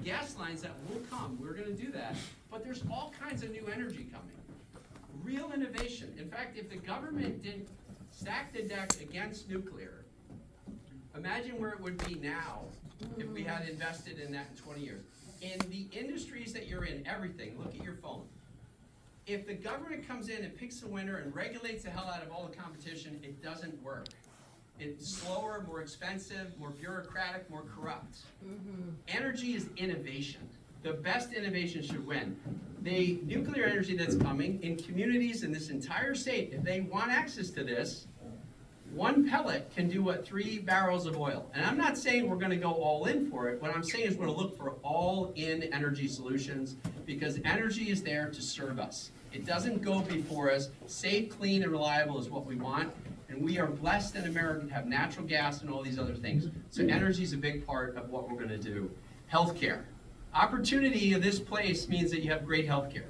gas lines that will come. We're going to do that. But there's all kinds of new energy coming. Real innovation. In fact, if the government didn't stack the deck against nuclear, imagine where it would be now if we had invested in that in 20 years. In the industries that you're in, everything, look at your phone. If the government comes in and picks a winner and regulates the hell out of all the competition, it doesn't work. It's slower, more expensive, more bureaucratic, more corrupt. Energy is innovation. The best innovation should win. The nuclear energy that's coming in communities in this entire state, if they want access to this, one pellet can do what 3 barrels of oil. And I'm not saying we're going to go all in for it. What I'm saying is we're going to look for all-in energy solutions because energy is there to serve us. It doesn't go before us. Safe, clean, and reliable is what we want. And we are blessed in America to have natural gas and all these other things. So energy is a big part of what we're going to do. Healthcare. Opportunity of this place means that you have great healthcare.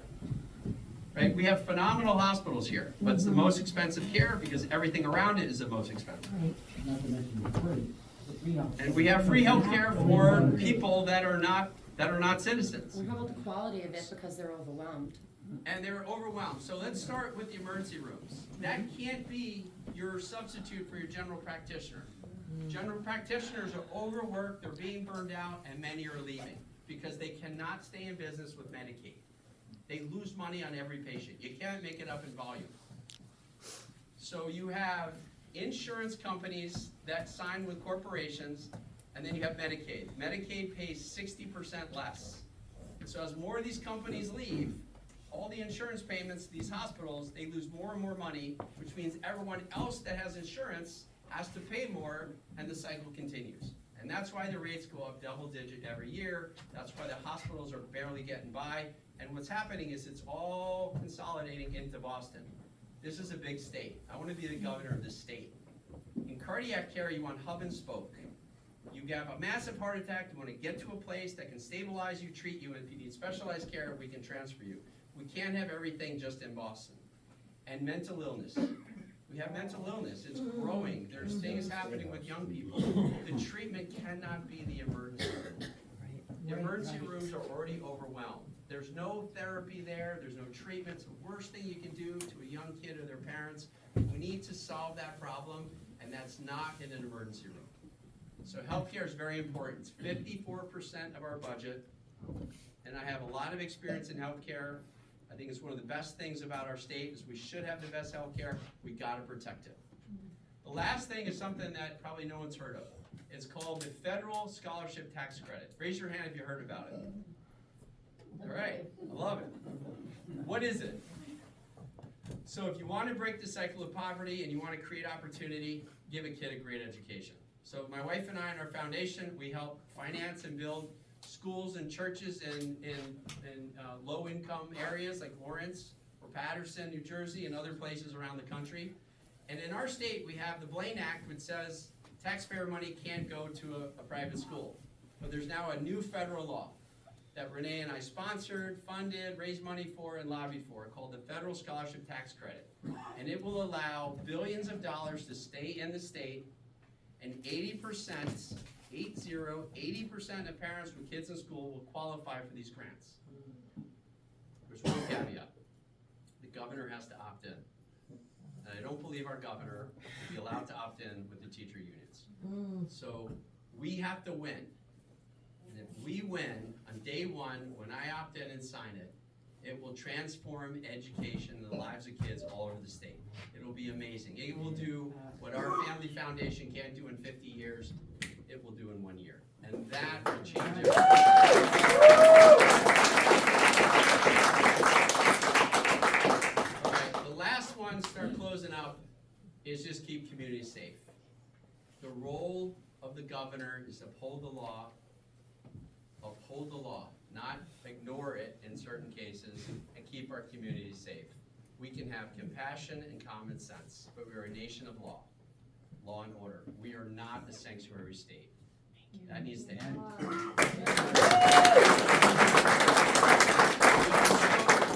Right? We have phenomenal hospitals here, but it's the most expensive care because everything around it is the most expensive. Not to mention the free. And we have free health care for people that are not citizens. What about the quality of it because they're overwhelmed? And they're overwhelmed. So let's start with the emergency rooms. That can't be your substitute for your general practitioner. General practitioners are overworked, they're being burned out, and many are leaving because they cannot stay in business with Medicaid. They lose money on every patient. You can't make it up in volume. So you have insurance companies that sign with corporations, and then you have Medicaid. Medicaid pays 60% less. So as more of these companies leave, all the insurance payments to these hospitals, they lose more and more money, which means everyone else that has insurance has to pay more, and the cycle continues. And that's why the rates go up double-digit every year. That's why the hospitals are barely getting by. And what's happening is it's all consolidating into Boston. This is a big state. I want to be the governor of this state. In cardiac care, you want hub and spoke. You have a massive heart attack, you want to get to a place that can stabilize you, treat you, and if you need specialized care, we can transfer you. We can't have everything just in Boston. And mental illness. We have mental illness. It's growing. There's things happening with young people. The treatment cannot be the emergency room. The emergency rooms are already overwhelmed. There's no therapy there. There's no treatment. It's the worst thing you can do to a young kid or their parents. We need to solve that problem, and that's not in an emergency room. So healthcare is very important. It's 54% of our budget, and I have a lot of experience in healthcare. I think it's one of the best things about our state is we should have the best healthcare. We got to protect it. The last thing is something that probably no one's heard of. It's called the Federal Scholarship Tax Credit. Raise your hand if you heard about it. All right, I love it. What is it? So if you want to break the cycle of poverty and you want to create opportunity, give a kid a great education. So my wife and I in our foundation, we help finance and build schools and churches in low-income areas like Lawrence or Patterson, New Jersey, and other places around the country. And in our state, we have the Blaine Act, which says taxpayer money can't go to a private school. But there's now a new federal law that Renee and I sponsored, funded, raised money for, and lobbied for, called the Federal Scholarship Tax Credit. And it will allow billions of dollars to stay in the state, and 80% of parents with kids in school will qualify for these grants. There's one caveat. The governor has to opt in. And I don't believe our governor will be allowed to opt in with the teacher unions. So we have to win. And if we win on day one, when I opt in and sign it, it will transform education and the lives of kids all over the state. It will be amazing. It will do what our family foundation can't do in 50 years, it will do in 1 year. And that will change everything. All right, the last one, start closing up, is just keep communities safe. The role of the governor is to uphold the law, not ignore it in certain cases, and keep our communities safe. We can have compassion and common sense, but we are a nation of law and order. We are not a sanctuary state. That needs to end.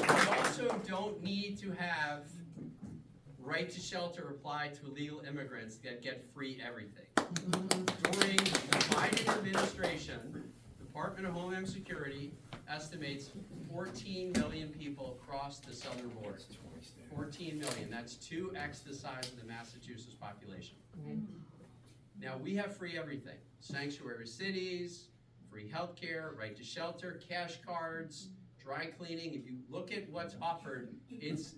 We also don't need to have right to shelter apply to illegal immigrants that get free everything. During the Biden administration, the Department of Homeland Security estimates 14 million people across the southern border. 14 million, that's 2x the size of the Massachusetts population. Now, we have free everything. Sanctuary cities, free healthcare, right to shelter, cash cards, dry cleaning. If you look at what's offered, it's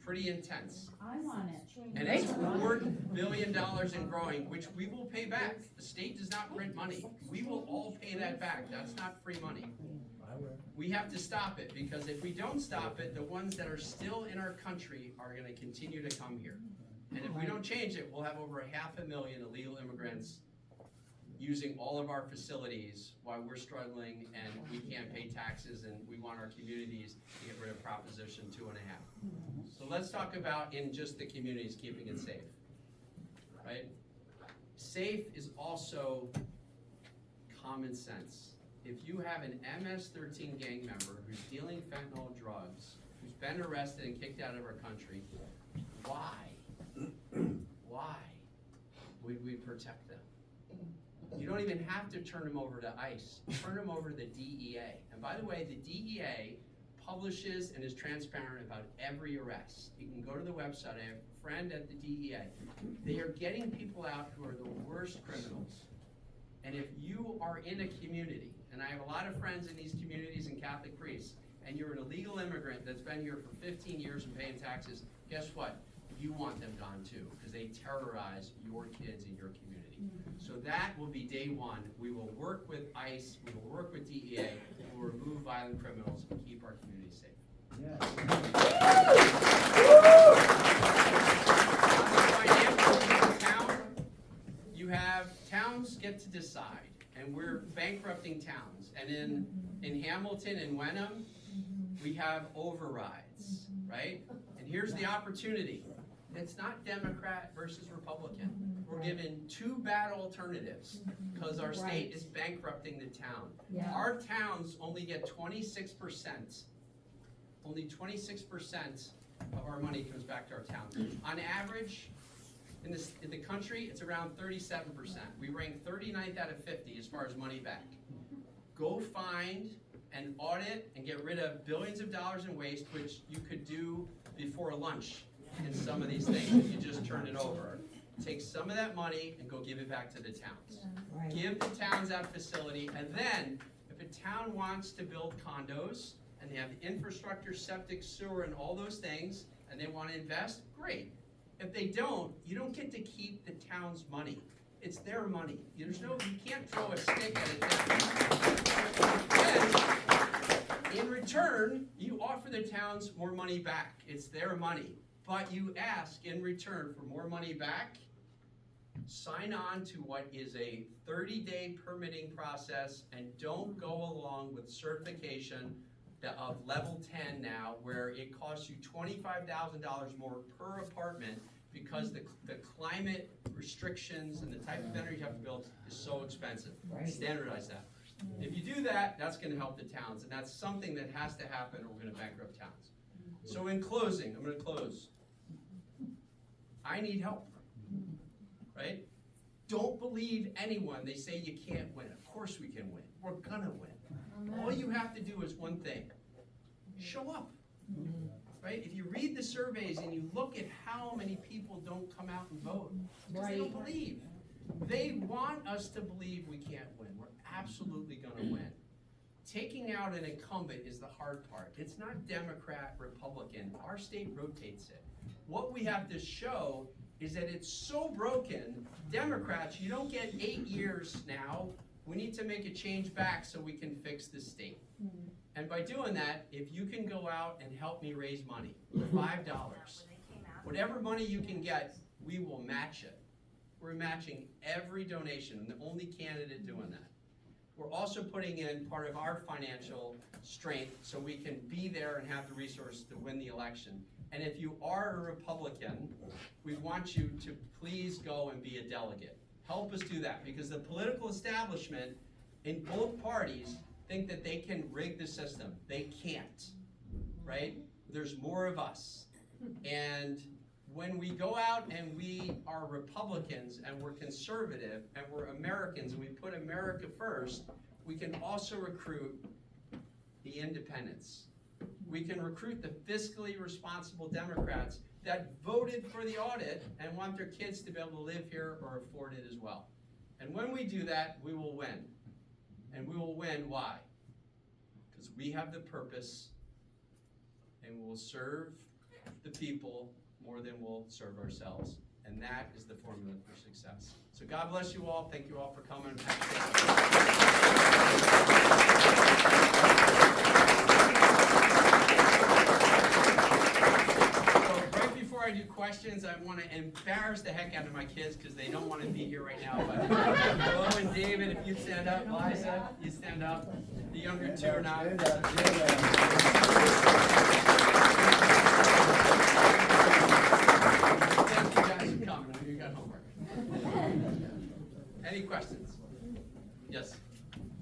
pretty intense. I want it. And it's $4 billion and growing, which we will pay back. The state does not print money. We will all pay that back. That's not free money. We have to stop it, because if we don't stop it, the ones that are still in our country are gonna continue to come here. And if we don't change it, we'll have over 500,000 illegal immigrants using all of our facilities while we're struggling and we can't pay taxes, and we want our communities to get rid of Proposition 2.5. So let's talk about, in just the communities, keeping it safe, right? Safe is also common sense. If you have an MS-13 gang member who's dealing fentanyl drugs, who's been arrested and kicked out of our country, why would we protect them? You don't even have to turn them over to ICE. Turn them over to the DEA. And by the way, the DEA publishes and is transparent about every arrest. You can go to the website. I have a friend at the DEA. They are getting people out who are the worst criminals. And if you are in a community, and I have a lot of friends in these communities and Catholic priests, and you're an illegal immigrant that's been here for 15 years and paying taxes, guess what? You want them gone too, because they terrorize your kids in your community. So that will be day one. We will work with ICE, we will work with DEA, we will remove violent criminals and keep our communities safe. On the town, you have towns get to decide, and we're bankrupting towns. And in Hamilton and Wenham, we have overrides, right? And here's the opportunity. It's not Democrat versus Republican. We're given two bad alternatives because our state is bankrupting the town. Yeah. Our towns only get 26%. Only 26% of our money comes back to our towns. On average, in the country, it's around 37%. We rank 39th out of 50 as far as money back. Go find and audit and get rid of billions of dollars in waste, which you could do before lunch in some of these things if you just turn it over. Take some of that money and go give it back to the towns. Right. Give the towns that facility, and then if a town wants to build condos and they have infrastructure, septic, sewer, and all those things, and they want to invest, great. If they don't, you don't get to keep the town's money. It's their money. You can't throw a stick at it. Then, in return, you offer the towns more money back. It's their money. But you ask in return for more money back, sign on to what is a 30-day permitting process, and don't go along with certification of level 10 now, where it costs you $25,000 more per apartment because the climate restrictions and the type of energy you have to build is so expensive. Right. Standardize that. If you do that, that's going to help the towns, and that's something that has to happen or we're going to bankrupt towns. So in closing, I'm going to close. I need help, right? Don't believe anyone. They say you can't win. Of course we can win. We're going to win. All you have to do is one thing. Show up, right? If you read the surveys and you look at how many people don't come out and vote, because they don't believe. They want us to believe we can't win. We're absolutely going to win. Taking out an incumbent is the hard part. It's not Democrat, Republican. Our state rotates it. What we have to show is that it's so broken. Democrats, you don't get 8 years now. We need to make a change back so we can fix the state. And by doing that, if you can go out and help me raise money, $5, whatever money you can get, we will match it. We're matching every donation. I'm the only candidate doing that. We're also putting in part of our financial strength so we can be there and have the resources to win the election. And if you are a Republican, we want you to please go and be a delegate. Help us do that, because the political establishment in both parties think that they can rig the system. They can't, right? There's more of us. And when we go out and we are Republicans and we're conservative and we're Americans and we put America first, we can also recruit the independents. We can recruit the fiscally responsible Democrats that voted for the audit and want their kids to be able to live here or afford it as well. And when we do that, we will win. And we will win, why? Because we have the purpose and we'll serve the people more than we'll serve ourselves. And that is the formula for success. So God bless you all. Thank you all for coming. I do questions, I want to embarrass the heck out of my kids because they don't want to be here right now. But Bo and David, if you stand up, Liza, you stand up. The younger two are not. Thank you guys for coming. You got homework. Any questions? Yes,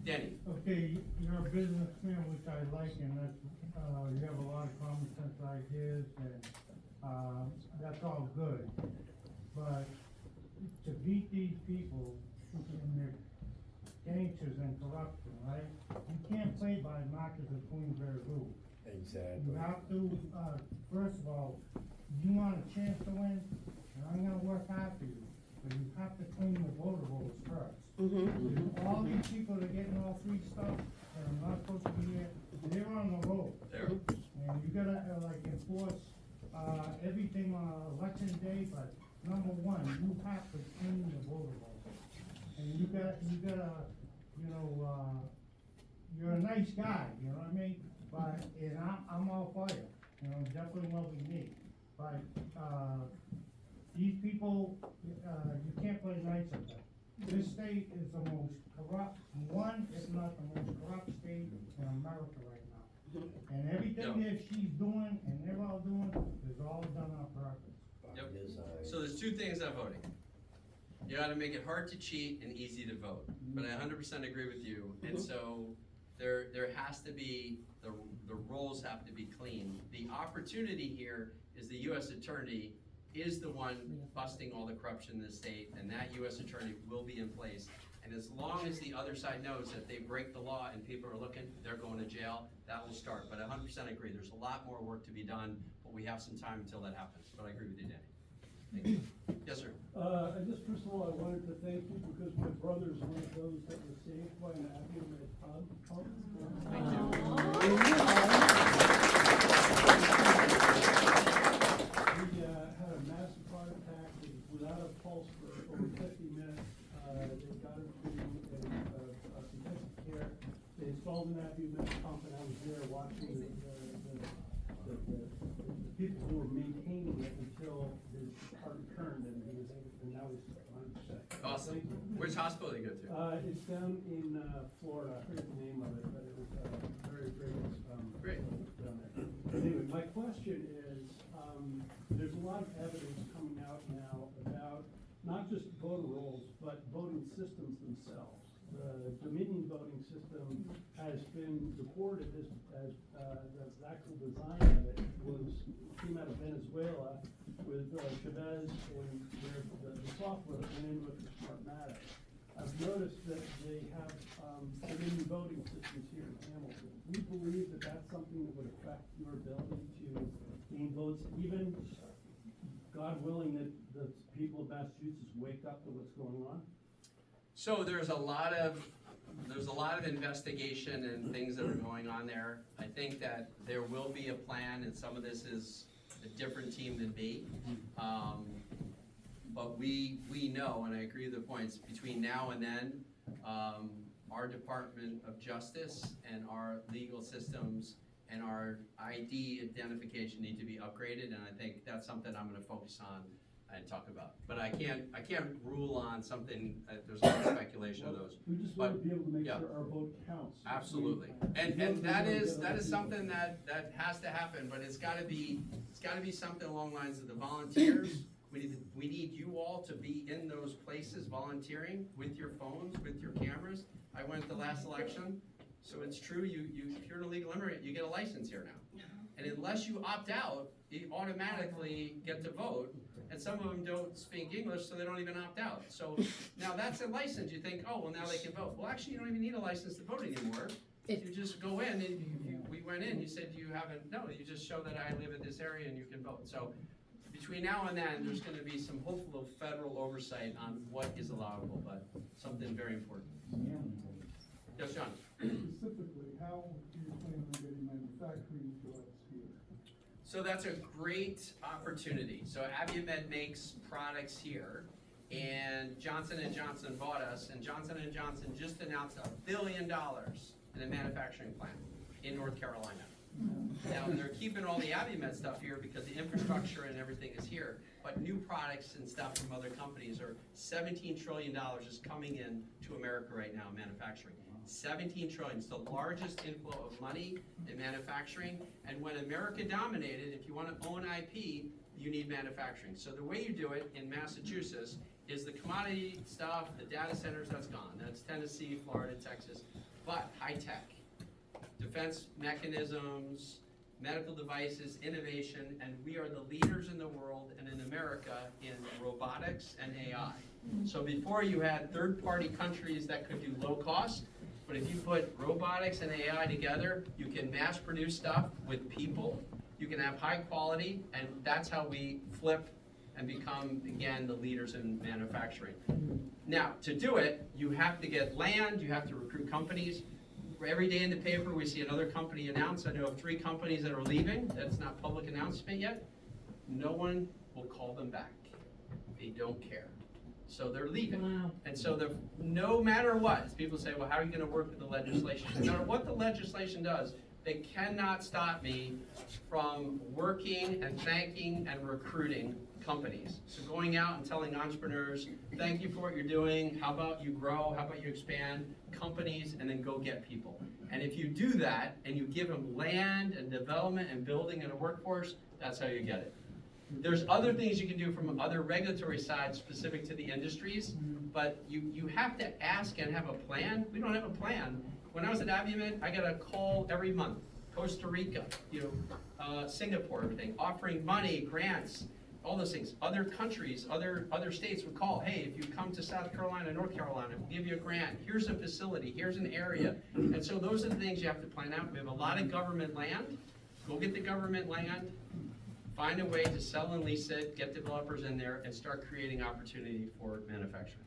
Danny. Okay, you're a businessman, which I like, and that's you have a lot of common sense ideas, and that's all good. But to beat these people in their gangsters and corruption, right? You can't play by Marcus or Queensberry rules. Exactly. You have to, first of all, you want a chance to win, and I'm gonna work hard for you, but you have to clean the voter rolls first. All these people that are getting all free stuff and are not supposed to be here, they're on the roll. There. And you gotta, like, enforce, everything on election day, but number one, you have to clean the voter rolls. And you gotta, you know, you're a nice guy, you know what I mean? But, and I'm all for you, you know, definitely what we need. But, these people, you can't play nice with them. This state is the most corrupt, one, if not the most corrupt state in America right now. And everything that she's doing and they're all doing is all done on purpose. Yep. So there's two things on voting. You gotta make it hard to cheat and easy to vote. But I 100% agree with you. And so there has to be, the roles have to be clean. The opportunity here is the U.S. Attorney is the one busting all the corruption in the state, and that U.S. Attorney will be in place. And as long as the other side knows that they break the law and people are looking, they're going to jail, that will start. But I 100% agree, there's a lot more work to be done, but we have some time until that happens. But I agree with you, Danny. Thank you. Yes, sir. I just, first of all, I wanted to thank you because my brother's one of those that was saved by an accurate pump. Thank you. He had a massive heart attack, he was without a pulse for over 50 minutes. They got him to intensive care. They installed an accurate pump, and I was there watching the people who were maintaining it until his heart returned, and he was able, and now he's 100%. Awesome. Which hospital do you go to? It's down in Florida. I forget the name of it, but it was very Great. down there. Anyway, my question is, there's a lot of evidence coming out now about not just voter rolls, but voting systems themselves. The Dominion voting system has been reported as the actual design of it came out of Venezuela with Chavez, and the software that went in with the Smartmatic. I've noticed that they have Dominion voting systems here in Hamilton. Do you believe that that's something that would affect your ability to gain votes, even, God willing, that the people of Massachusetts wake up to what's going on? So there's a lot of investigation and things that are going on there. I think that there will be a plan, and some of this is a different team than me. But we know, and I agree with the points, between now and then, our Department of Justice and our legal systems and our ID identification need to be upgraded, and I think that's something I'm gonna focus on and talk about. But I can't rule on something, there's a lot of speculation of those. We just want to be able to make yeah. sure our vote counts. Absolutely. And that is something that has to happen, but it's gotta be something along the lines of the volunteers. We need you all to be in those places volunteering with your phones, with your cameras. I went the last election, so it's true, if you're an illegal immigrant, you get a license here now. And unless you opt out, you automatically get to vote. and some of them don't speak English, so they don't even opt out. So now that's a license. You think, oh, well, now they can vote. Well, actually, you don't even need a license to vote anymore. If- You just go in, and we went in, you said you haven't, no, you just show that I live in this area and you can vote. So between now and then, there's gonna be some hopeful federal oversight on what is allowable, but something very important. Yes, John? Specifically, how do you plan on getting manufacturing jobs here? So that's a great opportunity. So Abumed makes products here, and Johnson & Johnson bought us, and Johnson & Johnson just announced $1 billion in a manufacturing plant in North Carolina. Now, they're keeping all the Abumed stuff here because the infrastructure and everything is here, but new products and stuff from other companies are $17 trillion is coming in to America right now in manufacturing. 17 trillion, it's the largest inflow of money in manufacturing, and when America dominated, if you want to own IP, you need manufacturing. So the way you do it in Massachusetts is the commodity stuff, the data centers, that's gone. That's Tennessee, Florida, Texas, but high tech, defense mechanisms, medical devices, innovation, and we are the leaders in the world and in America in robotics and AI. So before you had third-party countries that could do low cost, but if you put robotics and AI together, you can mass produce stuff with people, you can have high quality, and that's how we flip and become, again, the leaders in manufacturing. Now, to do it, you have to get land, you have to recruit companies. Every day in the paper, we see another company announce. I know of 3 companies that are leaving. That's not public announcement yet. No one will call them back. They don't care. So they're leaving. Wow. And so no matter what, people say, well, how are you gonna work with the legislation? No matter what the legislation does, they cannot stop me from working and thanking and recruiting companies. So going out and telling entrepreneurs, thank you for what you're doing, how about you grow, how about you expand companies, and then go get people. And if you do that, and you give them land and development and building and a workforce, that's how you get it. There's other things you can do from other regulatory sides specific to the industries, but you have to ask and have a plan. We don't have a plan. When I was at Abumed, I got a call every month, Costa Rica, Singapore, everything, offering money, grants, all those things. Other countries, other states would call, hey, if you come to South Carolina, North Carolina, we'll give you a grant. Here's a facility, here's an area. And so those are the things you have to plan out. We have a lot of government land. Go get the government land. Find a way to sell and lease it, get developers in there, and start creating opportunity for manufacturing.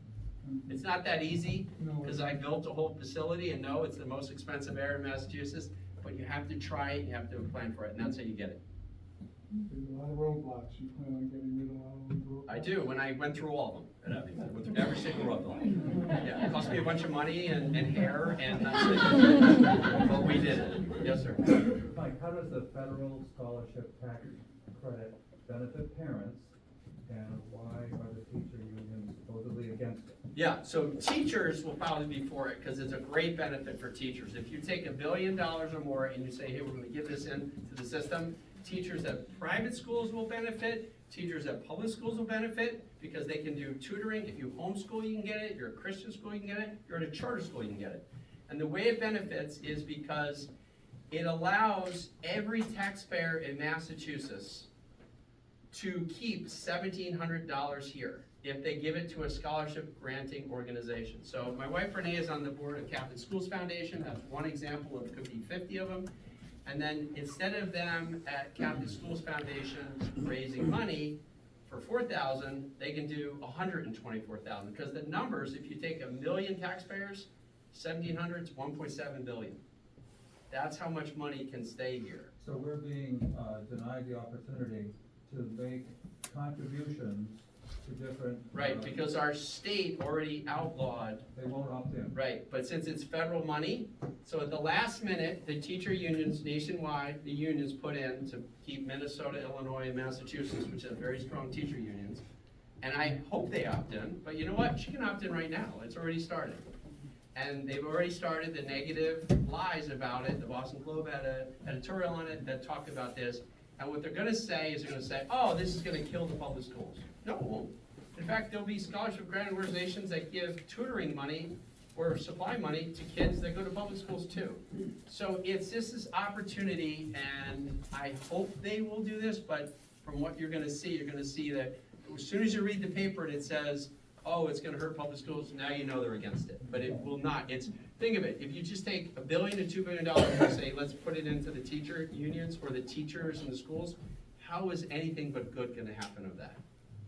It's not that easy, because I built a whole facility, and no, it's the most expensive area in Massachusetts, but you have to try it, you have to plan for it, and that's how you get it. There's a lot of roadblocks. You plan on getting rid of a lot of those roadblocks? I do, when I went through all of them at Abumed. I went through every single roadblock. Yeah, it cost me a bunch of money and hair, and but we did it. Yes, sir. Mike, how does the federal scholarship tax credit benefit parents, and why are the teacher unions supposedly against it? Yeah, so teachers will probably be for it, because it's a great benefit for teachers. If you take $1 billion or more and you say, hey, we're gonna give this into the system, teachers at private schools will benefit, teachers at public schools will benefit, because they can do tutoring. If you homeschool, you can get it. You're a Christian school, you can get it. You're at a charter school, you can get it. And the way it benefits is because it allows every taxpayer in Massachusetts to keep $1,700 here if they give it to a scholarship granting organization. So my wife Renee is on the board of Catholic Schools Foundation. That's one example of, could be 50 of them. And then instead of them at Catholic Schools Foundation raising money for $4,000, they can do $124,000, because the numbers, if you take 1 million taxpayers, 1,700 is 1.7 billion. That's how much money can stay here. So we're being denied the opportunity to make contributions to different. Right, because our state already outlawed. They won't opt in. Right, but since it's federal money, so at the last minute, the teacher unions nationwide, the unions put in to keep Minnesota, Illinois, and Massachusetts, which have very strong teacher unions. And I hope they opt in, but you know what? She can opt in right now. It's already started. And they've already started the negative lies about it. The Boston Globe had an editorial on it that talked about this. And what they're gonna say is they're gonna say, oh, this is gonna kill the public schools. No, it won't. In fact, there'll be scholarship grant organizations that give tutoring money or supply money to kids that go to public schools too. So it's just this opportunity, and I hope they will do this, but from what you're gonna see that as soon as you read the paper and it says, oh, it's gonna hurt public schools, now you know they're against it, but it will not. Think of it, if you just take $1 billion to $2 billion and say, let's put it into the teacher unions or the teachers in the schools, how is anything but good gonna happen of that,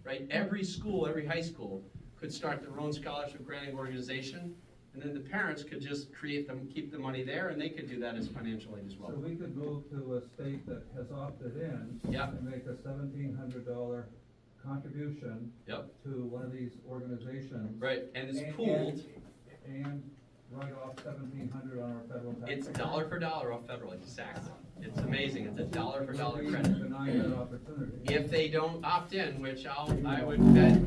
right? Every school, every high school could start their own scholarship granting organization, and then the parents could just keep the money there, and they could do that as financial aid as well. So we could move to a state that has opted in. Yeah. And make a $1,700 contribution. Yep. To one of these organizations. Right, and it's pooled. And write off $1,700 on our federal tax. It's dollar for dollar off federal, exactly. It's amazing, it's a dollar for dollar credit. Denying that opportunity. If they don't opt in, which I would bet,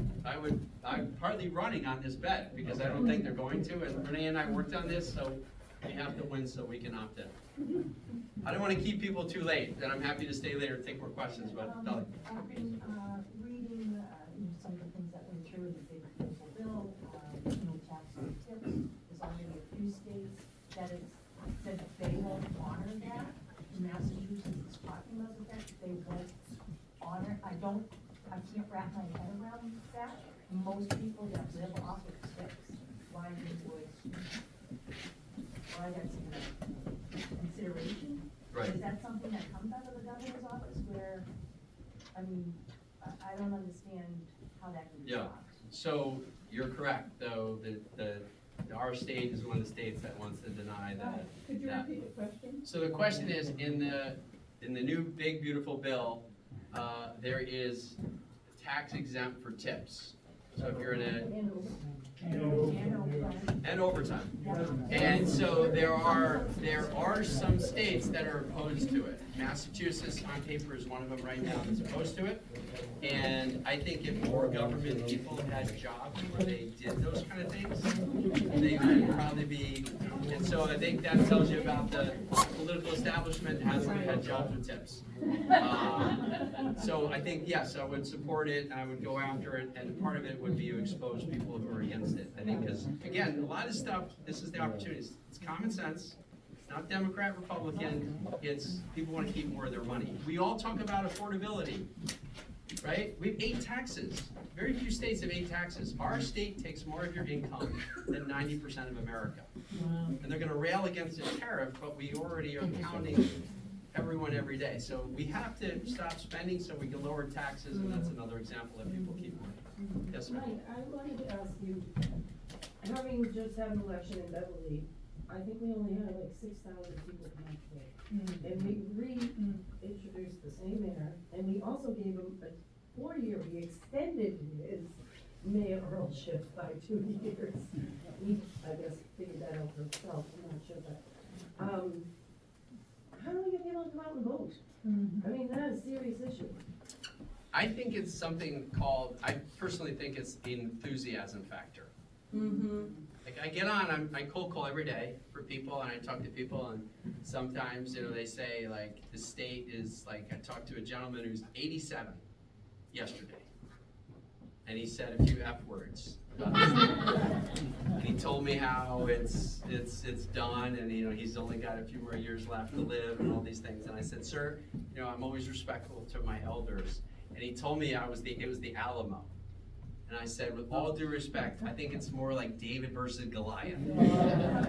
I'm partly running on this bet, because I don't think they're going to, and Renee and I worked on this, so we have to win so we can opt in. I don't wanna keep people too late, and I'm happy to stay later and take more questions, but, Dolly. I've been reading some of the things that went through in the big beautiful bill, no tax on tips. There's already a few states that have said that they won't honor that. Massachusetts is talking about the fact that they won't honor. I can't wrap my head around that. Most people that live off of tips, why that's a consideration? Right. Is that something that comes out of the governor's office where, I mean, I don't understand how that can be Yeah. solved. So, you're correct, though, our state is one of the states that wants to deny that. Could you that. repeat the question? So the question is, in the new big beautiful bill, there is tax exempt for tips. So if you're in and overtime. And so there are some states that are opposed to it. Massachusetts on paper is one of them right now that's opposed to it. And I think if more government people had jobs where they did those kind of things, they would probably be, and so I think that tells you about the political establishment hasn't had jobs with tips. So I think, yes, I would support it, and I would go after it, and part of it would be to expose people who are against it. I think, because, again, a lot of stuff, this is the opportunity. It's common sense. It's not Democrat, Republican. It's people want to keep more of their money. We all talk about affordability, right? We have 8 taxes. Very few states have 8 taxes. Our state takes more of your income than 90% of America. And they're going to rail against the tariff, but we already are counting everyone every day. So we have to stop spending so we can lower taxes, and that's another example that people keep money. Yes, ma'am. Mike, I wanted to ask you, having just had an election in Beverly, I think we only had like 6,000 people come out today. And we reintroduced the same mayor, and we also gave him a 4-year, we extended his mayoralship by 2 years. He, I guess, figured that out for himself, I'm not sure, but, how do we get people to come out and vote? I mean, that is a serious issue. I think it's something called, I personally think it's the enthusiasm factor. Like I get on, I cold call every day for people, and I talk to people, and sometimes, they say like the state is like, I talked to a gentleman who's 87 yesterday, and he said a few F words about the state. And he told me how it's done, and he's only got a few more years left to live, and all these things. And I said, sir, I'm always respectful to my elders. And he told me it was the Alamo. And I said, with all due respect, I think it's more like David versus Goliath,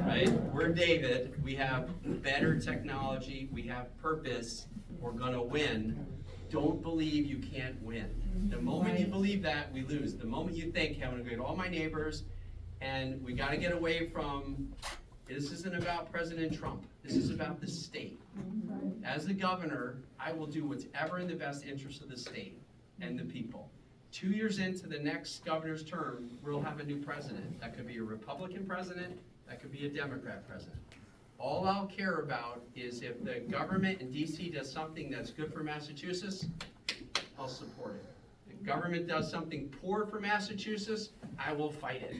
right? We're David, we have better technology, we have purpose, we're gonna win. Don't believe you can't win. The moment you believe that, we lose. The moment you think, I'm gonna go to all my neighbors, and we gotta get away from, this isn't about President Trump, this is about the state. As the governor, I will do whatever in the best interest of the state and the people. 2 years into the next governor's term, we'll have a new president. That could be a Republican president, that could be a Democrat president. All I'll care about is if the government in DC does something that's good for Massachusetts, I'll support it. If government does something poor for Massachusetts, I will fight it.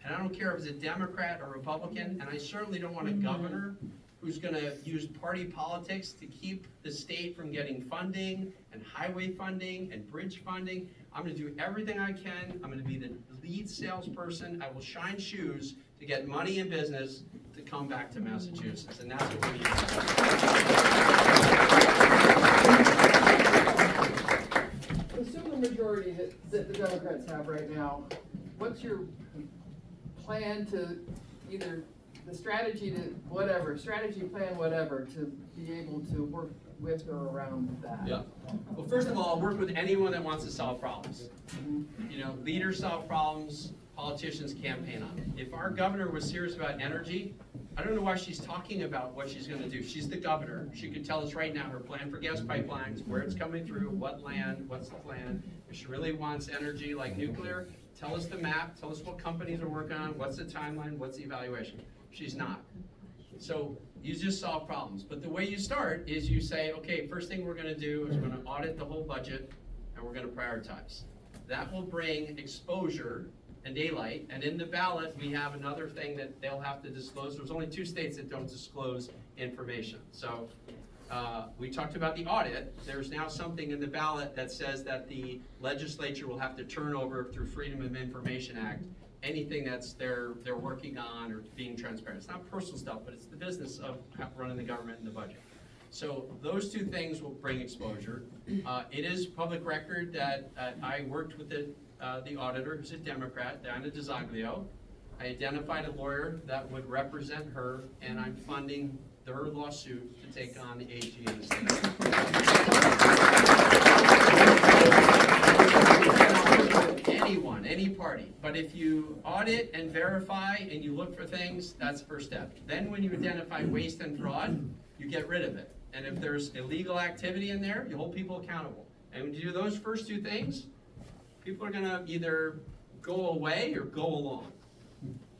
And I don't care if it's a Democrat or Republican, and I certainly don't want a governor who's gonna use party politics to keep the state from getting funding and highway funding and bridge funding. I'm gonna do everything I can. I'm gonna be the lead salesperson. I will shine shoes to get money and business to come back to Massachusetts, and that's what we need. Assume the majority that what's your plan to either the strategy to whatever, strategy plan, whatever, to be able to work with or around that? Yeah. Well, first of all, work with anyone that wants to solve problems. You know, leaders solve problems, politicians campaign on it. If our governor was serious about energy, I don't know why she's talking about what she's gonna do. She's the governor. She could tell us right now her plan for gas pipelines, where it's coming through, what land, what's the plan. If she really wants energy like nuclear, tell us the map, tell us what companies are working on, what's the timeline, what's the evaluation. She's not. So you just solve problems. But the way you start is you say, okay, first thing we're gonna do is we're gonna audit the whole budget and we're gonna prioritize. That will bring exposure and daylight, and in the ballot, we have another thing that they'll have to disclose. There's only 2 states that don't disclose information. So we talked about the audit. There's now something in the ballot that says that the legislature will have to turn over through Freedom of Information Act anything that's they're working on or being transparent. It's not personal stuff, but it's the business of running the government and the budget. So those 2 things will bring exposure. It is public record that I worked with the auditor, who's a Democrat, Diana DeZoglio. I identified a lawyer that would represent her, and I'm funding her lawsuit to take on the AG in the state. Anyone, any party, but if you audit and verify and you look for things, that's the first step. Then when you identify waste and fraud, you get rid of it. And if there's illegal activity in there, you hold people accountable. And when you do those first 2 things, people are gonna either go away or go along.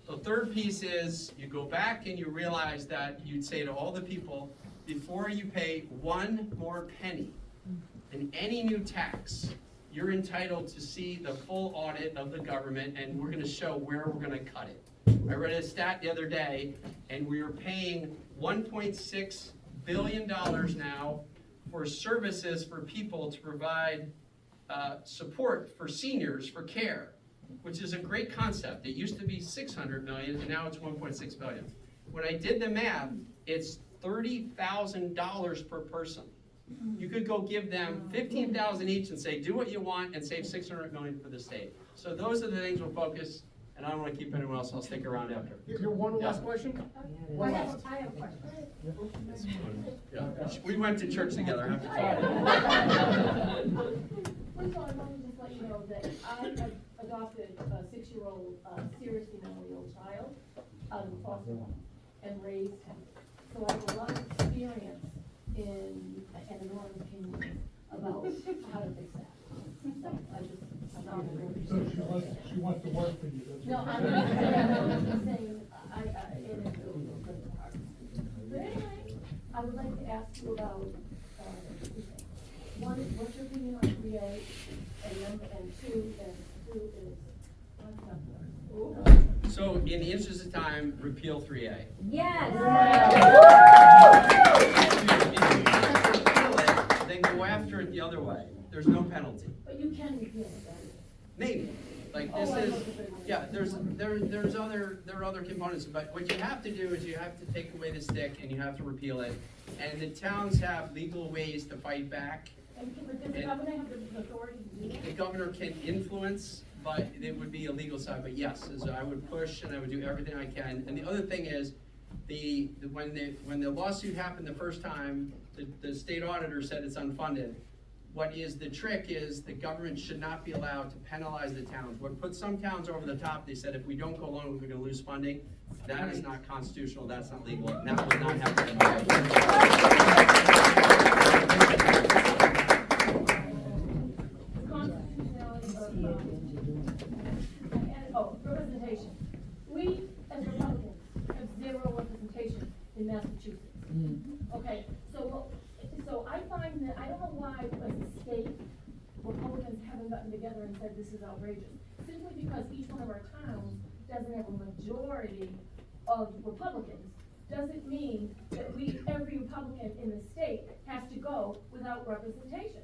The third piece is you go back and you realize that you'd say to all the people, before you pay 1 more penny in any new tax, you're entitled to see the full audit of the government, and we're gonna show where we're gonna cut it. I read a stat the other day, and we are paying $1.6 billion now for services for people to provide support for seniors for care, which is a great concept. It used to be 600 million, and now it's 1.6 billion. When I did the math, it's $30,000 per person. You could go give them 15,000 each and say, do what you want, and save 600 million for the state. So those are the things we'll focus, and I don't want to keep anyone else. I'll stick around after. Here, one last question? I have a question. Yeah. We went to church together. First of all, I want to just let you know that I have adopted a 6-year-old, seriously mentally ill child out of a foster home and raised him. So I have a lot of experience in, and a lot of opinions about how to fix that. So I just, I'm not really. So she wants to work for you, that's No, what- I'm not saying, I'm just saying, it is really good to heart. But anyway, I would like to ask you about, 2 things. One, what's your opinion on 3A, and 2 is, what's that for? So in the interest of time, repeal 3A. Yes! Then go after it the other way. There's no penalty. But you can repeal it, right? Maybe. Like this is, yeah, there are other components, but what you have to do is you have to take away the stick and you have to repeal it. And the towns have legal ways to fight back. And does the governor have the authority to do that? The governor can influence, but it would be a legal side, but yes, as I would push and I would do everything I can. And the other thing is, when the lawsuit happened the first time, the state auditor said it's unfunded. What is the trick is the government should not be allowed to penalize the towns. What put some towns over the top, they said if we don't go along, we're gonna lose funding. That is not constitutional, that's not legal, and that would not happen. The constitutionality of, representation. We, as Republicans, have 0 representation in Massachusetts. Okay, so I find that, I don't know why, as a state, Republicans haven't gotten together and said this is outrageous. Simply because each one of our towns doesn't have a majority of Republicans, doesn't mean that every Republican in the state has to go without representation.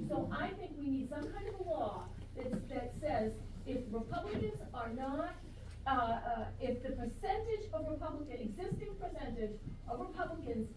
So I think we need some kind of a law that says if Republicans are not, if the percentage of existing percentage of Republicans